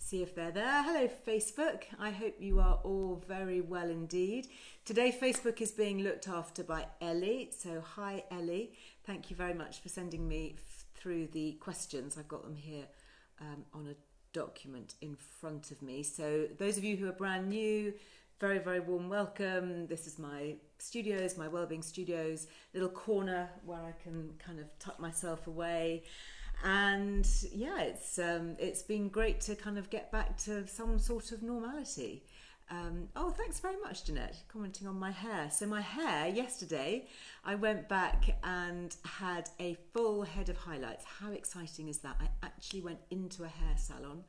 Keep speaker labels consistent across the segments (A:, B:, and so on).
A: See if they're there. Hello, Facebook. I hope you are all very well indeed. Today, Facebook is being looked after by Ellie. So, hi, Ellie. Thank you very much for sending me through the questions. I've got them here on a document in front of me. So, those of you who are brand new, very, very warm welcome. This is my studios, my Wellbeing Studios, little corner where I can kind of tuck myself away. And yeah, it's been great to kind of get back to some sort of normality. Oh, thanks very much, Jeanette, commenting on my hair. So my hair, yesterday, I went back and had a full head of highlights. How exciting is that? I actually went into a hair salon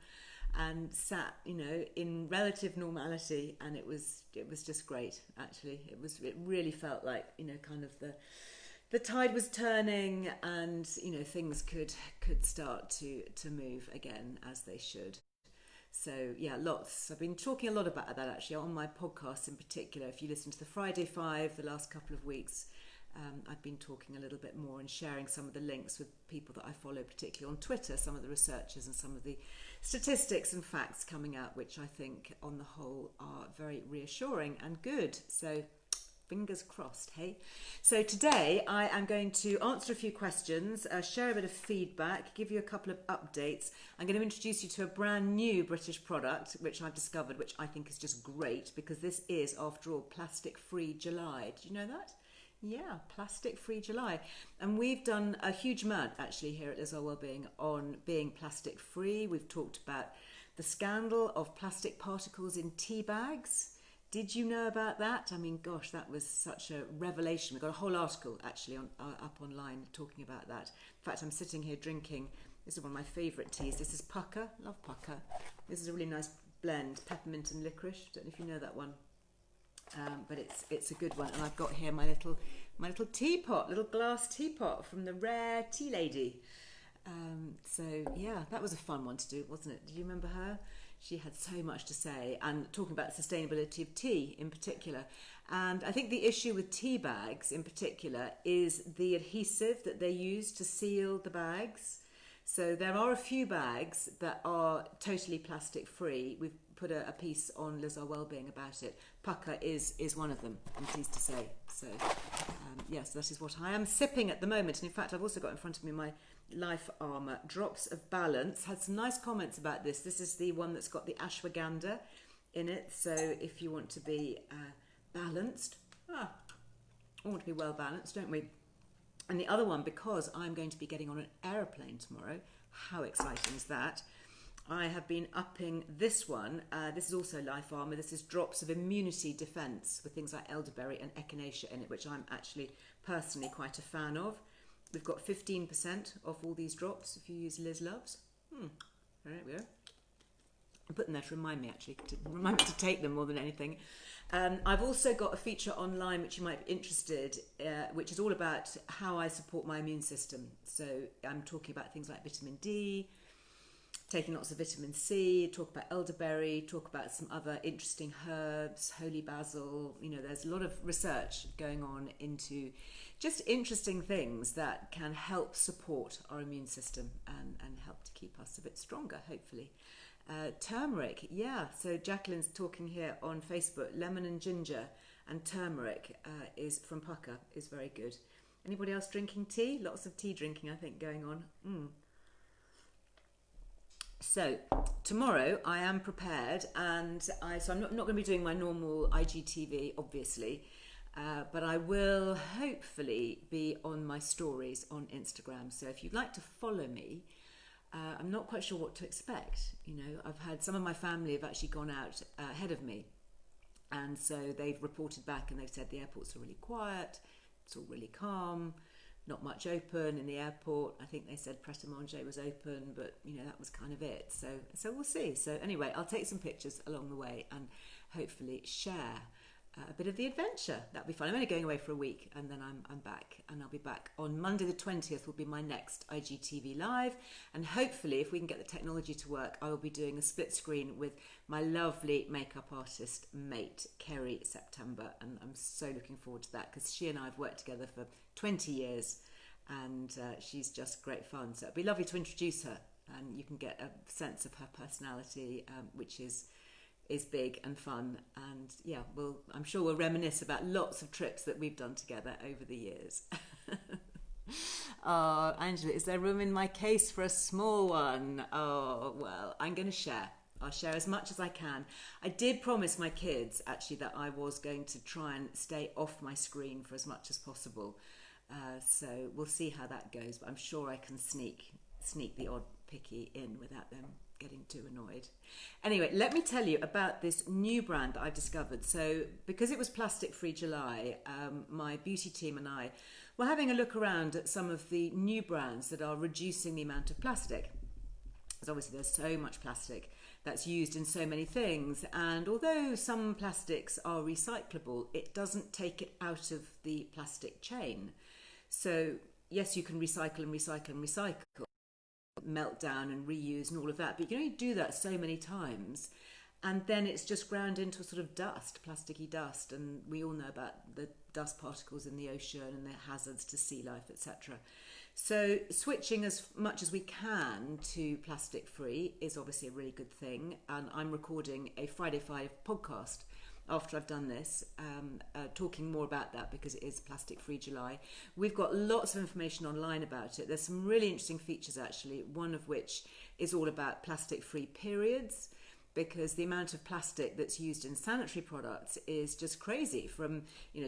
A: and sat, in relative normality, and it was just great. Actually, it really felt like, kind of the tide was turning, and things could start to move again as they should. So yeah, lots. I've been talking a lot about that actually on my podcast in particular. If you listen to the Friday Five the last couple of weeks, I've been talking a little bit more and sharing some of the links with people that I follow, particularly on Twitter, some of the researchers and some of the statistics and facts coming out, which I think on the whole are very reassuring and good. So fingers crossed, hey? So today I am going to answer a few questions, share a bit of feedback, give you a couple of updates. I'm going to introduce you to a brand new British product, which I've discovered, which I think is just great, because this is, after all, Plastic-Free July. Did you know that? Yeah, Plastic-Free July. And we've done a huge amount, actually, here at Liz Our Wellbeing on being plastic-free. We've talked about the scandal of plastic particles in tea bags. Did you know about that? I mean, gosh, that was such a revelation. We've got a whole article actually up online talking about that. In fact, I'm sitting here drinking, this is one of my favourite teas. This is Pucker, love Pucker. This is a really nice blend, peppermint and licorice. Don't know if you know that one, but it's a good one. And I've got here my little teapot, little glass teapot from the Rare Tea Lady. So yeah, that was a fun one to do, wasn't it? Do you remember her? She had so much to say, and talking about sustainability of tea in particular. And I think the issue with tea bags in particular is the adhesive that they use to seal the bags. So there are a few bags that are totally plastic free. We've put a piece on Liz Our Wellbeing about it. Pucker is one of them, I'm pleased to say. So yes, that is what I am sipping at the moment. And in fact, I've also got in front of me my Life Armour Drops of Balance. Had some nice comments about this. This is the one that's got the ashwagandha in it. So if you want to be balanced, we want to be well balanced, don't we? And the other one, because I'm going to be getting on an aeroplane tomorrow, how exciting is that? I have been upping this one. This is also Life Armour. This is Drops of Immunity Defence with things like elderberry and echinacea in it, which I'm actually personally quite a fan of. We've got 15% off all these drops if you use Liz Loves. There we go. I'm putting them there to remind me, actually, to take them more than anything. I've also got a feature online which you might be interested, which is all about how I support my immune system. So I'm talking about things like vitamin D, taking lots of vitamin C, talk about elderberry, talk about some other interesting herbs, holy basil. There's a lot of research going on into just interesting things that can help support our immune system and help to keep us a bit stronger, hopefully. Turmeric, yeah. So Jacqueline's talking here on Facebook. Lemon and ginger and turmeric is from Pucker, is very good. Anybody else drinking tea? Lots of tea drinking, I think, going on. So tomorrow I am prepared, and so I'm not going to be doing my normal IGTV, obviously, but I will hopefully be on my stories on Instagram. So if you'd like to follow me, I'm not quite sure what to expect. I've had some of my family have actually gone out ahead of me, and so they've reported back and they've said the airports are really quiet, it's all really calm. Not much open in the airport. I think they said Pret a Manger was open, but that was kind of it. So we'll see. So anyway, I'll take some pictures along the way and hopefully share a bit of the adventure. That'll be fun. I'm only going away for a week, and then I'm back, and I'll be back on Monday the 20th will be my next IGTV live, and hopefully if we can get the technology to work, I will be doing a split screen with my lovely makeup artist mate Kerry September, and I'm so looking forward to that because she and I have worked together for 20 years, and she's just great fun. So it'd be lovely to introduce her and you can get a sense of her personality, which is big and fun. And yeah, I'm sure we'll reminisce about lots of trips that we've done together over the years. Oh, Angela, is there room in my case for a small one? Oh, well, I'm going to share. I'll share as much as I can. I did promise my kids, actually, that I was going to try and stay off my screen for as much as possible. So we'll see how that goes. But I'm sure I can sneak the odd picky in without them getting too annoyed. Anyway, let me tell you about this new brand that I've discovered. So because it was Plastic Free July, my beauty team and I were having a look around at some of the new brands that are reducing the amount of plastic. Because obviously there's so much plastic that's used in so many things, and although some plastics are recyclable, it doesn't take it out of the plastic chain. So yes, you can recycle and recycle and recycle, melt down and reuse and all of that, but you can only do that so many times, and then it's just ground into a sort of dust, plasticky dust, and we all know about the dust particles in the ocean and their hazards to sea life, etc. So switching as much as we can to plastic free is obviously a really good thing, and I'm recording a Friday 5 podcast after I've done this, talking more about that because it is Plastic Free July. We've got lots of information online about it. There's some really interesting features actually, one of which is all about plastic free periods, because the amount of plastic that's used in sanitary products is just crazy, from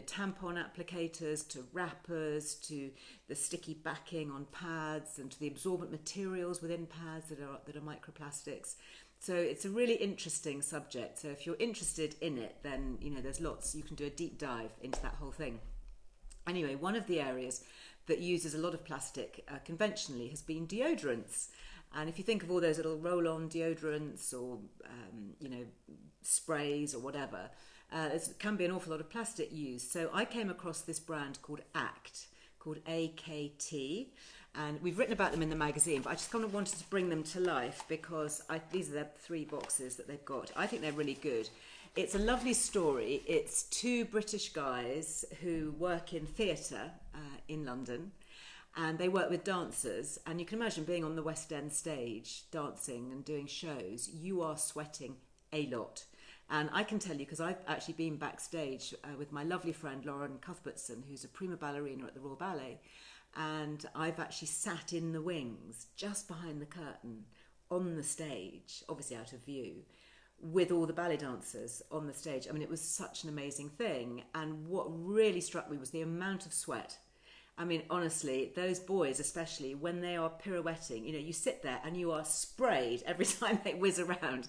A: tampon applicators to wrappers to the sticky backing on pads and to the absorbent materials within pads that are microplastics. So it's a really interesting subject. So if you're interested in it, then there's lots. You can do a deep dive into that whole thing. Anyway, one of the areas that uses a lot of plastic conventionally has been deodorants. And if you think of all those little roll-on deodorants or, sprays or whatever, there can be an awful lot of plastic used. So I came across this brand called ACT, called AKT. And we've written about them in the magazine, but I just kind of wanted to bring them to life because these are the 3 boxes that they've got. I think they're really good. It's a lovely story. It's 2 British guys who work in theatre in London, and they work with dancers, and you can imagine being on the West End stage dancing and doing shows, you are sweating a lot. And I can tell you, because I've actually been backstage with my lovely friend Lauren Cuthbertson, who's a prima ballerina at the Royal Ballet, and I've actually sat in the wings just behind the curtain on the stage, obviously out of view, with all the ballet dancers on the stage. I mean, it was such an amazing thing, and what really struck me was the amount of sweat. I mean, honestly, those boys, especially when they are pirouetting, you sit there and you are sprayed every time they whiz around.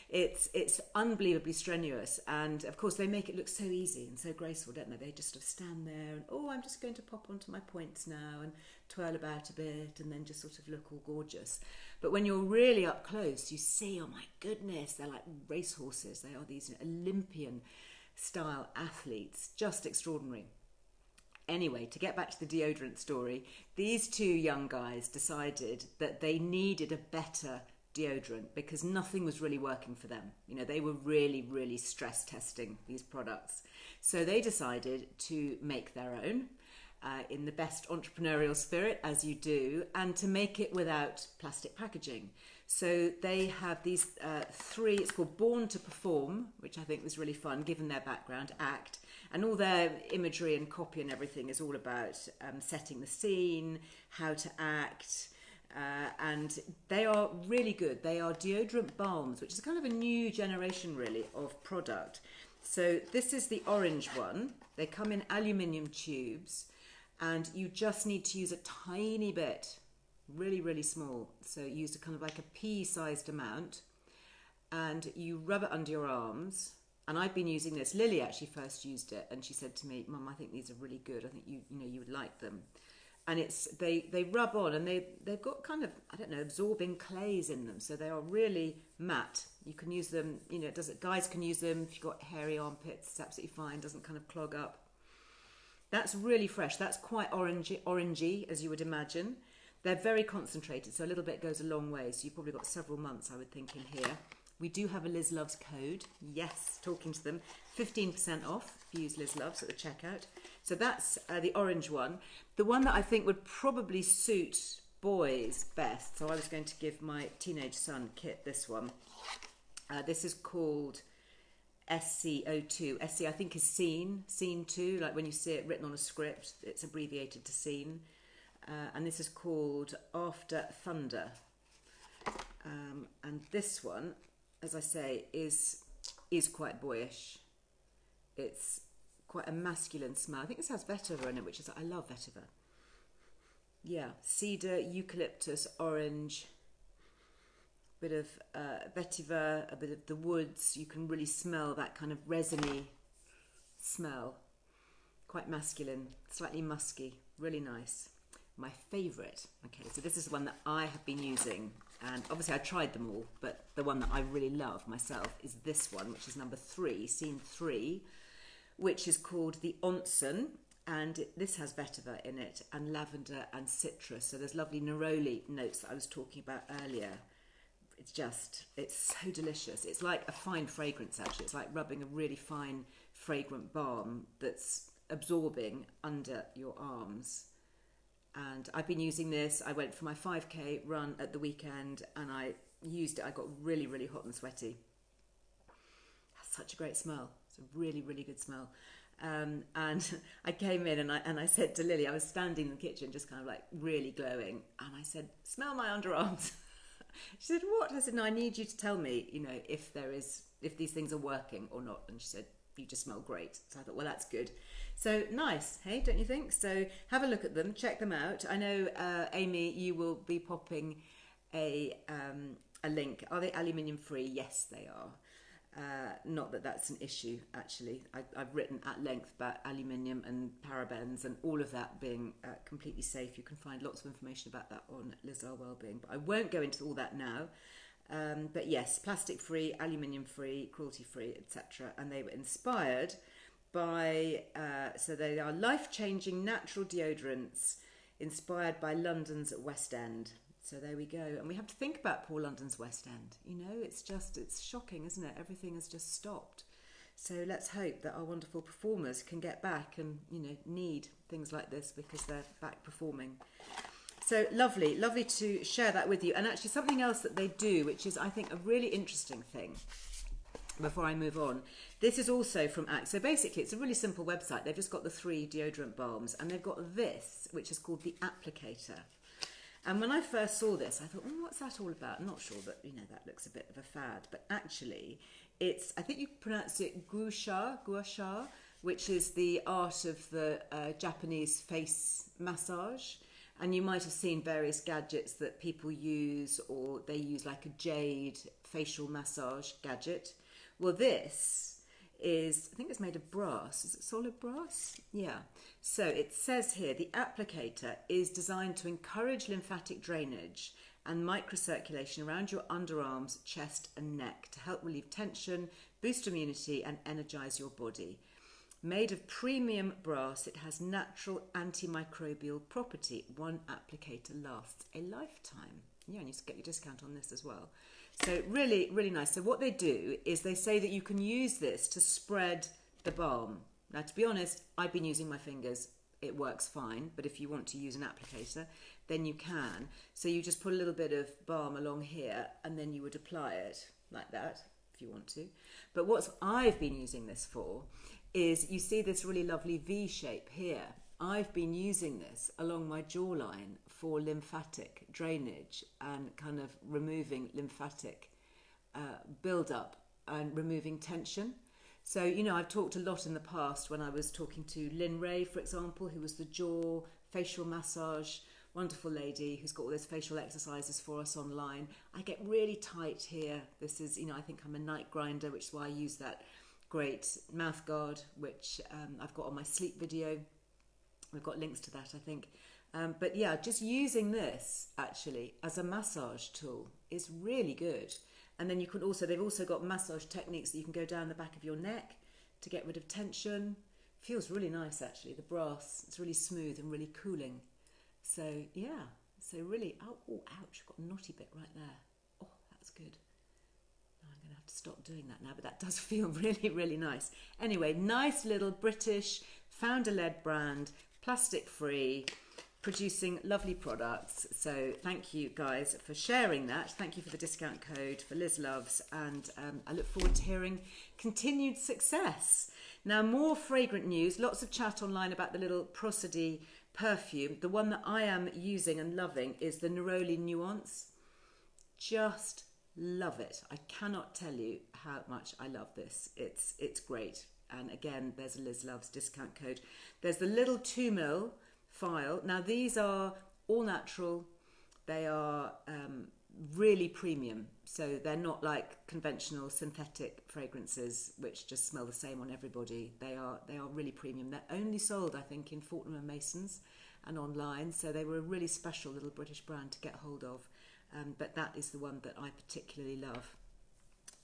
A: It's unbelievably strenuous, and of course they make it look so easy and so graceful, don't they? They just sort of stand there and, I'm just going to pop onto my points now and twirl about a bit and then just sort of look all gorgeous. But when you're really up close, you see, oh my goodness, they're like racehorses. They are these Olympian style athletes, just extraordinary. Anyway, to get back to the deodorant story, these 2 young guys decided that they needed a better deodorant because nothing was really working for them. They were really, really stress testing these products. So they decided to make their own in the best entrepreneurial spirit, as you do, and to make it without plastic packaging. So they have these 3, it's called Born to Perform, which I think was really fun given their background, ACT, and all their imagery and copy and everything is all about setting the scene, how to act, and they are really good. They are deodorant balms, which is kind of a new generation really of product. So this is the orange one. They come in aluminium tubes, and you just need to use a tiny bit, really, really small. So use a kind of like a pea-sized amount, and you rub it under your arms. And I've been using this. Lily actually first used it, and she said to me, "Mum, I think these are really good. I think you would like them." And they rub on, and they've got kind of, I don't know, absorbing clays in them, so they are really matte. You can use them, guys can use them if you've got hairy armpits. It's absolutely fine. Doesn't kind of clog up. That's really fresh. That's quite orangey, as you would imagine. They're very concentrated, so a little bit goes a long way. So you've probably got several months, I would think, in here. We do have a Liz Loves code. Yes, talking to them. 15% off if you use Liz Loves at the checkout. So that's the orange one. The one that I think would probably suit boys best. So I was going to give my teenage son Kit this one. This is called SCO2. SC I think is scene 2, like when you see it written on a script, it's abbreviated to scene. And this is called After Thunder. And this one, as I say, is quite boyish. It's quite a masculine smell. I think this has vetiver in it, which is, I love vetiver. Yeah, cedar, eucalyptus, orange, bit of vetiver, a bit of the woods. You can really smell that kind of resiny smell. Quite masculine, slightly musky, really nice. My favourite, okay, so this is the one that I have been using, and obviously I tried them all, but the one that I really love myself is this one, which is number 3, scene 3, which is called the Onsen, and this has vetiver in it, and lavender and citrus, so there's lovely neroli notes that I was talking about earlier. It's so delicious. It's like a fine fragrance, actually. It's like rubbing a really fine fragrant balm that's absorbing under your arms. And I've been using this. I went for my 5K run at the weekend and I used it. I got really, really hot and sweaty. That's such a great smell. It's a really, really good smell. And I came in and I said to Lily, I was standing in the kitchen just kind of like really glowing. And I said, smell my underarms. She said, what? I said, no, I need you to tell me, if these things are working or not. And she said, you just smell great. So I thought, well, that's good. So nice, hey, don't you think? So have a look at them, check them out. I know, Amy, you will be popping a link. Are they aluminium free? Yes, they are. Not that that's an issue, actually. I've written at length about aluminium and parabens and all of that being completely safe. You can find lots of information about that on Liz Our Wellbeing, but I won't go into all that now. But yes, plastic free, aluminium free, cruelty free, etc. And they were inspired by, so they are life-changing natural deodorants inspired by London's West End. So there we go. And we have to think about poor London's West End. It's shocking, isn't it? Everything has just stopped. So let's hope that our wonderful performers can get back and, need things like this because they're back performing. So lovely to share that with you. And actually something else that they do, which is, I think, a really interesting thing, before I move on. This is also from Axe. So basically, it's a really simple website. They've just got the 3 deodorant balms, and they've got this, which is called the Applicator. And when I first saw this, I thought, what's that all about? I'm not sure that, that looks a bit of a fad. But actually, it's, I think you pronounce it gua sha, which is the art of the Japanese face massage. And you might have seen various gadgets that people use, or they use like a Jade facial massage gadget. Well, this is, I think it's made of brass. Is it solid brass? Yeah. So it says here, the applicator is designed to encourage lymphatic drainage and microcirculation around your underarms, chest and neck to help relieve tension, boost immunity and energize your body. Made of premium brass, it has natural antimicrobial property. One applicator lasts a lifetime. Yeah, and you get your discount on this as well. So really, really nice. So what they do is they say that you can use this to spread the balm. Now, to be honest, I've been using my fingers. It works fine. But if you want to use an applicator, then you can. So you just put a little bit of balm along here and then you would apply it like that if you want to. But what I've been using this for is, you see this really lovely V shape here. I've been using this along my jawline for lymphatic drainage and kind of removing lymphatic build-up and removing tension. So, I've talked a lot in the past when I was talking to Lynn Ray, for example, who was the jaw facial massage, wonderful lady who's got all those facial exercises for us online. I get really tight here. This is, I think I'm a night grinder, which is why I use that great mouth guard, which I've got on my sleep video. We've got links to that, I think. But yeah, just using this actually as a massage tool is really good. And then they've also got massage techniques that you can go down the back of your neck to get rid of tension. Feels really nice actually, the brass. It's really smooth and really cooling. So yeah, so really, oh ouch, got a knotty bit right there. Oh, that's good. I'm going to have to stop doing that now, but that does feel really, really nice. Anyway, nice little British founder-led brand, plastic-free, producing lovely products. So thank you guys for sharing that. Thank you for the discount code for Liz Loves, and I look forward to hearing continued success. Now, more fragrant news, lots of chat online about the little Prosody perfume. The one that I am using and loving is the Neroli Nuance. Just love it. I cannot tell you how much I love this. It's great. And again, there's a Liz Loves discount code. There's the little 2ml file. Now, these are all natural. They are really premium. So they're not like conventional synthetic fragrances which just smell the same on everybody. They are really premium. They're only sold, I think, in Fortnum and Masons and online. So they were a really special little British brand to get hold of. But that is the one that I particularly love.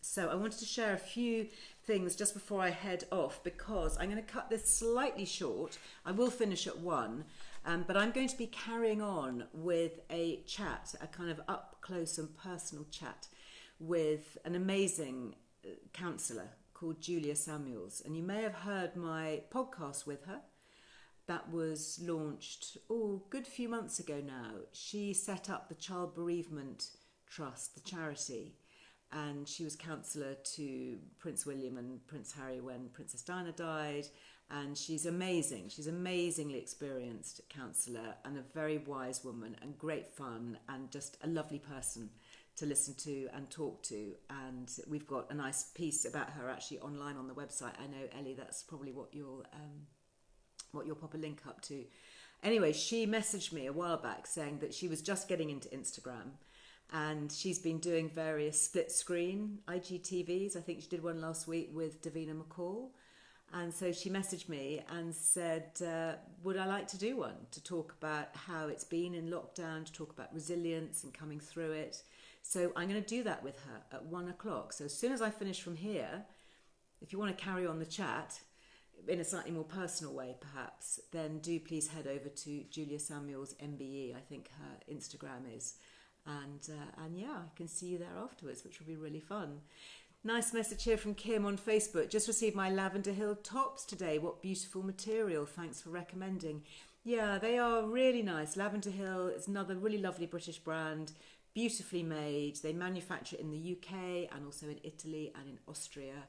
A: So I wanted to share a few things just before I head off, because I'm going to cut this slightly short. I will finish at 1, but I'm going to be carrying on with a chat, a kind of up close and personal chat with an amazing counsellor called Julia Samuels. And you may have heard my podcast with her. That was launched, a good few months ago now. She set up the Child Bereavement Trust, the charity, and she was counsellor to Prince William and Prince Harry when Princess Diana died. And she's amazing. She's an amazingly experienced counsellor and a very wise woman and great fun and just a lovely person to listen to and talk to. And we've got a nice piece about her actually online on the website. I know, Ellie, that's probably what you'll pop a link up to. Anyway, she messaged me a while back saying that she was just getting into Instagram, and she's been doing various split screen IGTVs. I think she did one last week with Davina McCall. And so she messaged me and said, would I like to do one to talk about how it's been in lockdown, to talk about resilience and coming through it. So I'm going to do that with her at 1 o'clock. So as soon as I finish from here, if you want to carry on the chat in a slightly more personal way, perhaps, then do please head over to Julia Samuels MBE, I think her Instagram is. And yeah, I can see you there afterwards, which will be really fun. Nice message here from Kim on Facebook. Just received my Lavender Hill tops today. What beautiful material. Thanks for recommending. Yeah, they are really nice. Lavender Hill is another really lovely British brand, beautifully made. They manufacture in the UK and also in Italy and in Austria.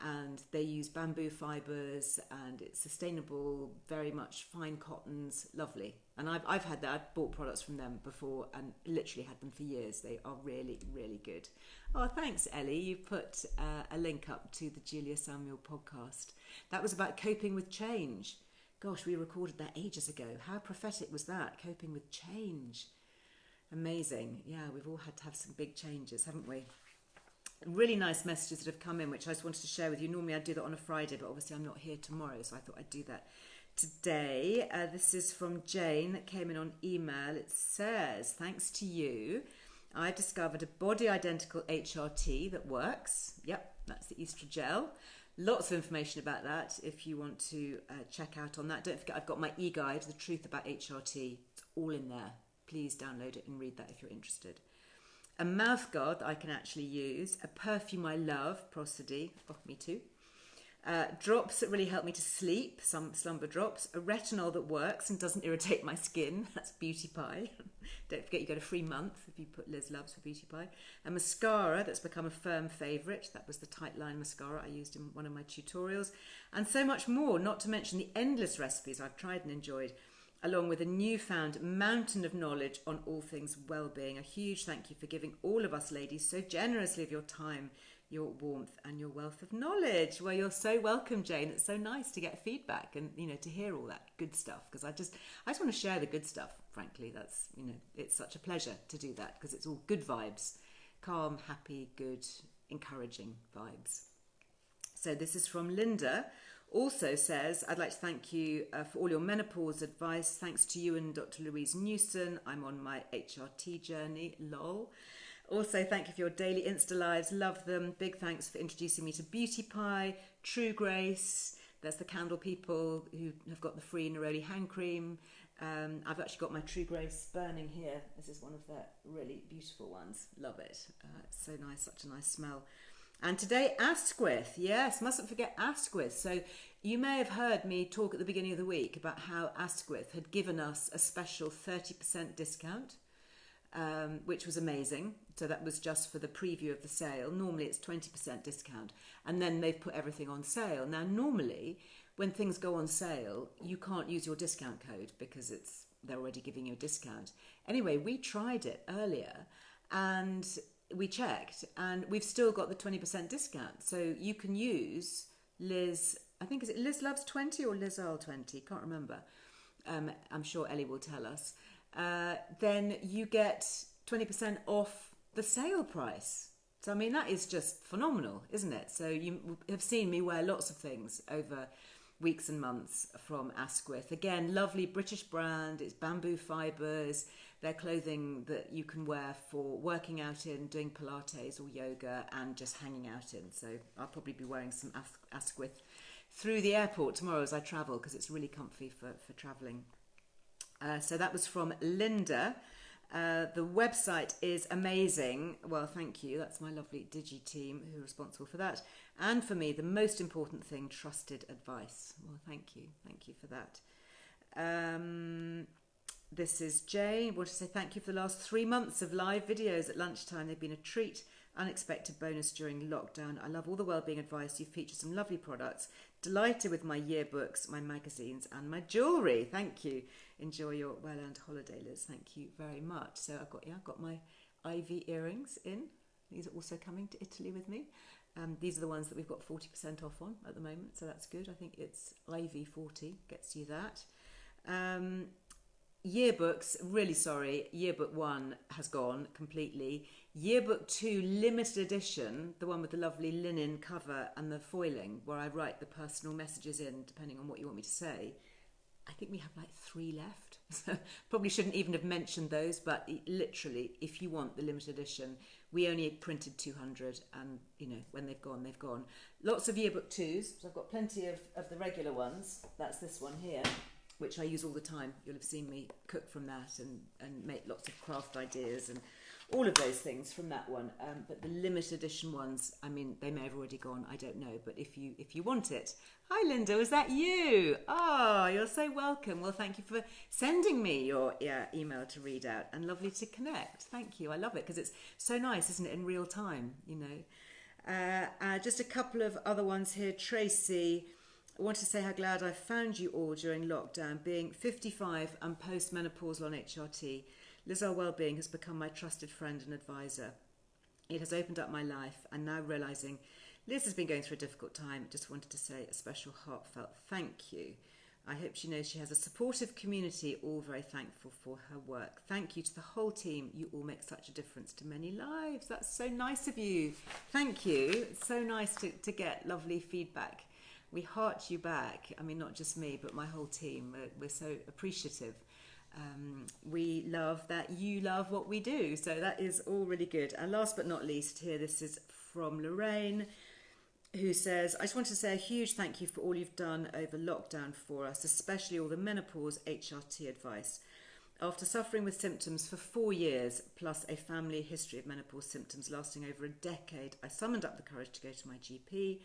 A: And they use bamboo fibres, and it's sustainable, very much fine cottons, lovely. And I've had that, I've bought products from them before and literally had them for years. They are really, really good. Oh, thanks, Ellie. You put a link up to the Julia Samuel podcast. That was about coping with change. Gosh, we recorded that ages ago. How prophetic was that? Coping with change. Amazing. Yeah, we've all had to have some big changes, haven't we? Really nice messages that have come in, which I just wanted to share with you. Normally I'd do that on a Friday, but obviously I'm not here tomorrow, so I thought I'd do that today. This is from Jane that came in on email. It says, thanks to you, I discovered a body identical HRT that works. Yep, that's the Estrogel. Lots of information about that if you want to check out on that. Don't forget, I've got my e-guide, The Truth About HRT. It's all in there. Please download it and read that if you're interested. A mouth guard that I can actually use, a perfume I love, Prosody, me too. Drops that really help me to sleep, some slumber drops. A retinol that works and doesn't irritate my skin, that's Beauty Pie. Don't forget you get a free month if you put Liz Loves for Beauty Pie. A mascara that's become a firm favourite, that was the Tight Line mascara I used in one of my tutorials. And so much more, not to mention the endless recipes I've tried and enjoyed, along with a newfound mountain of knowledge on all things well-being. A huge thank you for giving all of us ladies so generously of your time, your warmth and your wealth of knowledge. Well, you're so welcome, Jane. It's so nice to get feedback and, to hear all that good stuff, because I just want to share the good stuff, frankly. That's, it's such a pleasure to do that because it's all good vibes, calm, happy, good, encouraging vibes. So this is from Linda. Also says, I'd like to thank you for all your menopause advice. Thanks to you and Dr. Louise Newson. I'm on my HRT journey, lol. Also, thank you for your daily Insta lives. Love them. Big thanks for introducing me to Beauty Pie, True Grace. There's the candle people who have got the free Neroli hand cream. I've actually got my True Grace burning here. This is one of the really beautiful ones. Love it. It's so nice, such a nice smell. And today, Asquith. Yes, mustn't forget Asquith. So you may have heard me talk at the beginning of the week about how Asquith had given us a special 30% discount, which was amazing. So that was just for the preview of the sale. Normally it's 20% discount. And then they've put everything on sale. Now, normally when things go on sale, you can't use your discount code because they're already giving you a discount. Anyway, we tried it earlier and we checked and we've still got the 20% discount. So you can use Liz, I think, is it Liz Loves 20 or Liz Earl 20? Can't remember. I'm sure Ellie will tell us. Then you get 20% off the sale price. So, I mean, that is just phenomenal, isn't it? So you have seen me wear lots of things over weeks and months from Asquith. Again, lovely British brand. It's bamboo fibres. They're clothing that you can wear for working out in, doing Pilates or yoga and just hanging out in. So I'll probably be wearing some Asquith through the airport tomorrow as I travel because it's really comfy for travelling. So that was from Linda. The website is amazing. Well, thank you. That's my lovely Digi team who are responsible for that. And for me, the most important thing, trusted advice. Well, thank you. Thank you for that. This is Jane. I want to say thank you for the last 3 months of live videos at lunchtime. They've been a treat, unexpected bonus during lockdown. I love all the wellbeing advice. You feature some lovely products. Delighted with my yearbooks, my magazines and my jewellery. Thank you. Enjoy your well-earned holiday, Liz. Thank you very much. So I've got my Ivy earrings in. These are also coming to Italy with me. These are the ones that we've got 40% off on at the moment, so that's good. I think it's Ivy 40 gets you that. Yearbooks, really sorry, Yearbook 1 has gone completely. Yearbook 2 limited edition, the one with the lovely linen cover and the foiling, where I write the personal messages in depending on what you want me to say. I think we have like 3 left. So probably shouldn't even have mentioned those, but literally, if you want the limited edition, we only printed 200 and, you know, when they've gone, they've gone. Lots of Yearbook 2s. So I've got plenty of the regular ones. That's this one here, which I use all the time. You'll have seen me cook from that and make lots of craft ideas and all of those things from that one. But the limited edition ones, I mean, they may have already gone, I don't know. But if you want it. Hi, Linda, is that you? Oh, you're so welcome. Well, thank you for sending me your email to read out and lovely to connect. Thank you. I love it because it's so nice, isn't it, in real time, you know. Just a couple of other ones here. Tracy, I want to say how glad I found you all during lockdown. Being 55 and post-menopausal on HRT, Liz Our Wellbeing has become my trusted friend and advisor. It has opened up my life, and now realising Liz has been going through a difficult time, just wanted to say a special heartfelt thank you. I hope she knows she has a supportive community, all very thankful for her work. Thank you to the whole team. You all make such a difference to many lives. That's so nice of you. Thank you. It's so nice to get lovely feedback. We heart you back. I mean, not just me, but my whole team. We're so appreciative. We love that you love what we do. So that is all really good. And last but not least here, this is from Lorraine, who says, I just want to say a huge thank you for all you've done over lockdown for us, especially all the menopause HRT advice. After suffering with symptoms for 4 years, plus a family history of menopause symptoms lasting over a decade, I summoned up the courage to go to my GP.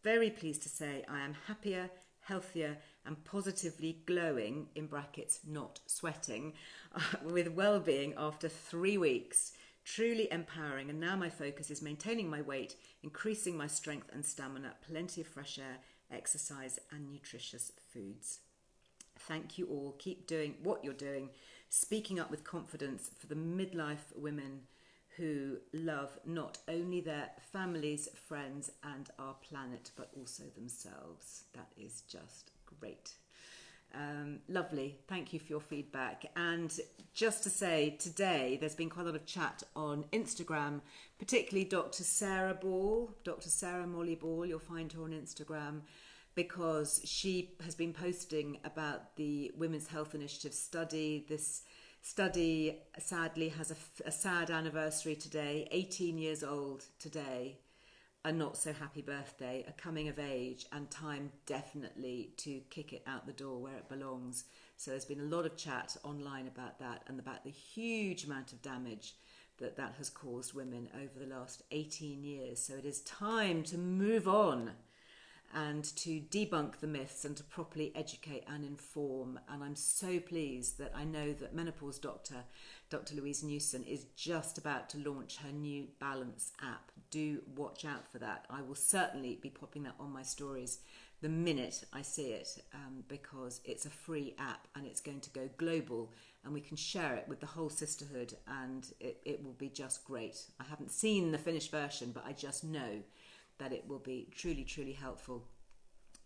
A: Very pleased to say I am happier, healthier and positively glowing, in brackets, not sweating, with well-being after 3 weeks. Truly empowering, and now my focus is maintaining my weight, increasing my strength and stamina, plenty of fresh air, exercise and nutritious foods. Thank you all. Keep doing what you're doing, speaking up with confidence for the midlife women who love not only their families, friends and our planet, but also themselves. That is just great. Lovely. Thank you for your feedback. And just to say, today there's been quite a lot of chat on Instagram, particularly Dr. Sarah Ball, Dr. Sarah Molly Ball. You'll find her on Instagram because she has been posting about the Women's Health Initiative study. This study sadly has a sad anniversary today, 18 years old today. A not so happy birthday, a coming of age, and time definitely to kick it out the door where it belongs. So there's been a lot of chat online about that and about the huge amount of damage that has caused women over the last 18 years. So it is time to move on and to debunk the myths and to properly educate and inform. And I'm so pleased that I know that menopause doctor, Dr. Louise Newson, is just about to launch her new Balance app. Do watch out for that. I will certainly be popping that on my stories the minute I see it, because it's a free app and it's going to go global, and we can share it with the whole sisterhood, and it will be just great. I haven't seen the finished version, but I just know that it will be truly, truly helpful.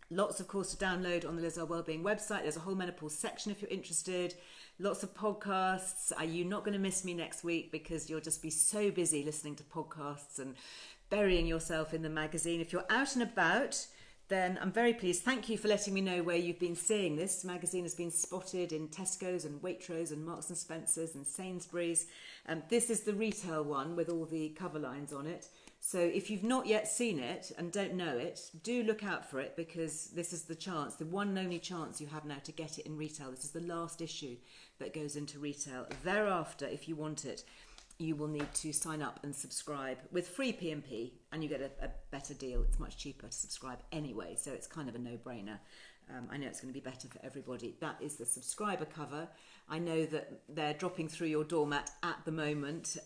A: Lots, of course, to download on the Liz Earle Wellbeing website. There's a whole menopause section if you're interested. Lots of podcasts. Are you not going to miss me next week, because you'll just be so busy listening to podcasts and burying yourself in the magazine. If you're out and about, then I'm very pleased. Thank you for letting me know where you've been seeing this. This magazine has been spotted in Tesco's and Waitrose and Marks and Spencer's and Sainsbury's. This is the retail one with all the cover lines on it. So if you've not yet seen it and don't know it, do look out for it, because this is the chance, the one and only chance you have now to get it in retail. This is the last issue that goes into retail. Thereafter, if you want it, you will need to sign up and subscribe with free P&P, and you get a better deal. It's much cheaper to subscribe anyway, so it's kind of a no-brainer. I know it's going to be better for everybody. That is the subscriber cover. I know that they're dropping through your doormat at the moment.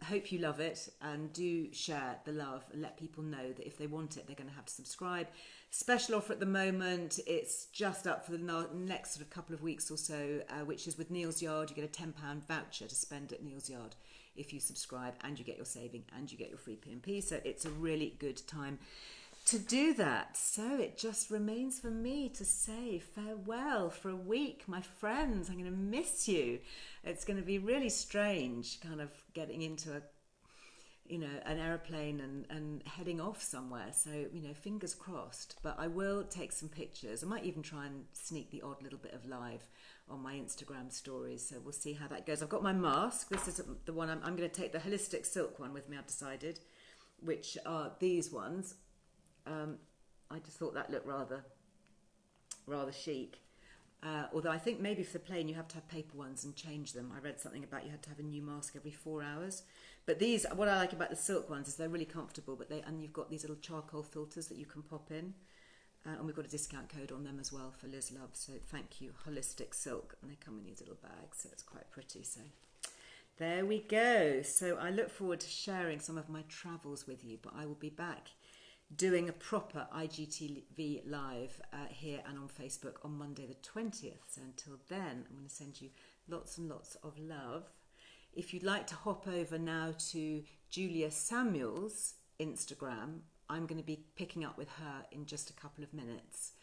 A: Hope you love it, and do share the love and let people know that if they want it, they're going to have to subscribe. Special offer at the moment. It's just up for the next sort of couple of weeks or so, which is with Neal's Yard. You get a £10 voucher to spend at Neal's Yard if you subscribe, and you get your saving and you get your free P&P. So it's a really good time to do that. So it just remains for me to say farewell for a week, my friends. I'm going to miss you. It's going to be really strange kind of getting into an aeroplane and heading off somewhere. So, fingers crossed. But I will take some pictures. I might even try and sneak the odd little bit of live on my Instagram stories. So we'll see how that goes. I've got my mask. This is the one I'm going to take the holistic silk one with me, I've decided, which are these ones. I just thought that looked rather chic. Although I think maybe for the plane you have to have paper ones and change them. I read something about you had to have a new mask every 4 hours. But these, what I like about the silk ones is they're really comfortable. And you've got these little charcoal filters that you can pop in. And we've got a discount code on them as well for Liz Love. So thank you, Holistic Silk. And they come in these little bags, so it's quite pretty. So there we go. So I look forward to sharing some of my travels with you. But I will be back doing a proper IGTV live here and on Facebook on Monday the 20th. So until then, I'm going to send you lots and lots of love. If you'd like to hop over now to Julia Samuel's Instagram, I'm going to be picking up with her in just a couple of minutes,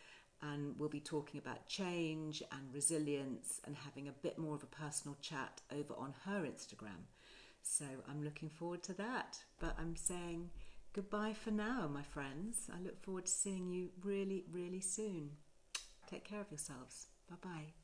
A: and we'll be talking about change and resilience and having a bit more of a personal chat over on her Instagram. So I'm looking forward to that. But I'm saying goodbye for now, my friends. I look forward to seeing you really, really soon. Take care of yourselves. Bye-bye.